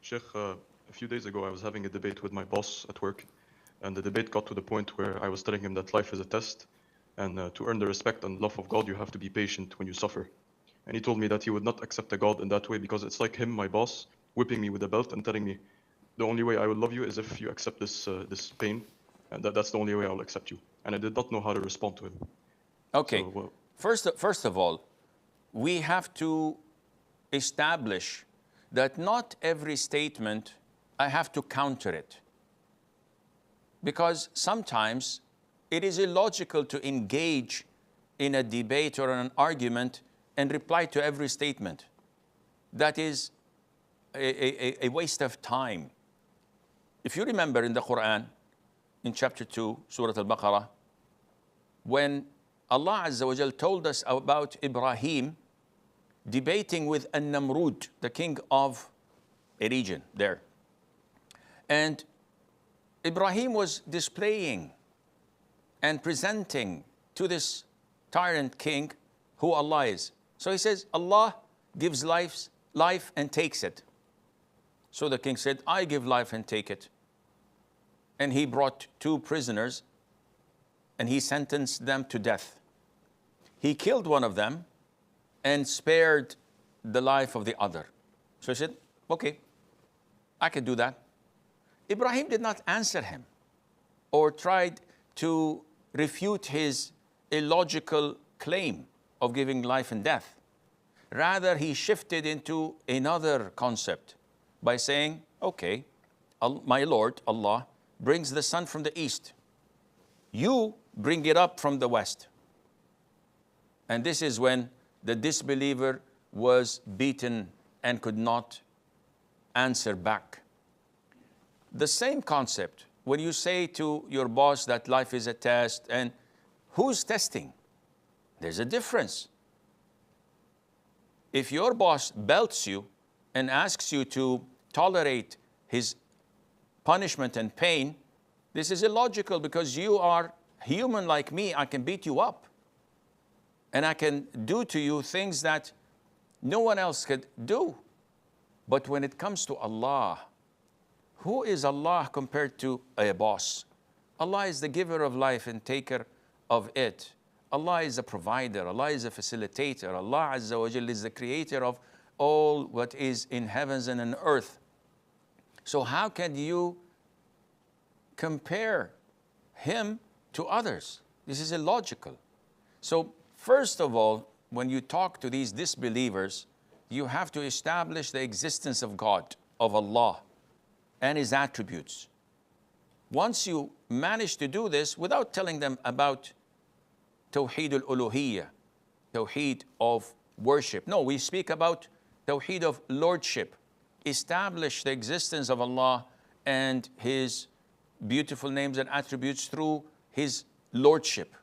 Sheikh, a few days ago I was having a debate with my boss at work, and the debate got to the point where I was telling him that life is a test, and to earn the respect and love of God, you have to be patient when you suffer. And he told me that he would not accept a God in that way because it's like him, my boss, whipping me with a belt and telling me, the only way I will love you is if you accept this pain, and that's the only way I will accept you. And I did not know how to respond to him. Okay. So, First of all, we have to establish that not every statement I have to counter it. Because sometimes it is illogical to engage in a debate or an argument and reply to every statement. That is a waste of time. If you remember in the Quran, in chapter 2, Surah Al-Baqarah, when Allah Azza wa Jal told us about Ibrahim debating with An-Namrud, the king of a region there. And Ibrahim was displaying and presenting to this tyrant king who Allah is. So he says, Allah gives life and takes it. So the king said, I give life and take it. And he brought 2 prisoners and he sentenced them to death. He killed one of them and spared the life of the other. So he said, okay, I can do that. Ibrahim did not answer him or tried to refute his illogical claim of giving life and death. Rather, he shifted into another concept by saying, okay, my Lord, Allah, brings the sun from the east. You bring it up from the west. And this is when the disbeliever was beaten and could not answer back. The same concept, when you say to your boss that life is a test, and who's testing? There's a difference. If your boss belts you and asks you to tolerate his punishment and pain, this is illogical because you are human like me. I can beat you up. And I can do to you things that no one else could do. But when it comes to Allah, who is Allah compared to a boss? Allah is the giver of life and taker of it. Allah is a provider. Allah is a facilitator. Allah Azza wa Jalla is the creator of all what is in heavens and in earth. So how can you compare him to others? This is illogical. So first of all, when you talk to these disbelievers, you have to establish the existence of God, of Allah, and His attributes. Once you manage to do this without telling them about Tawheed al-Uluhiyyah, Tawheed of worship. No, we speak about Tawheed of lordship. Establish the existence of Allah and His beautiful names and attributes through His lordship.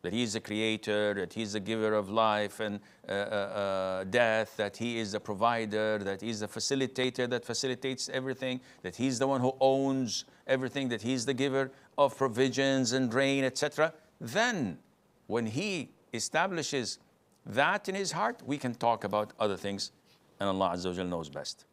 That He is the creator, that He is the giver of life and death, that He is the provider, that He is the facilitator that facilitates everything, that He's the one who owns everything, that He's the giver of provisions and rain, etc. Then, when he establishes that in his heart, we can talk about other things, and Allah Azza wa Jalla knows best.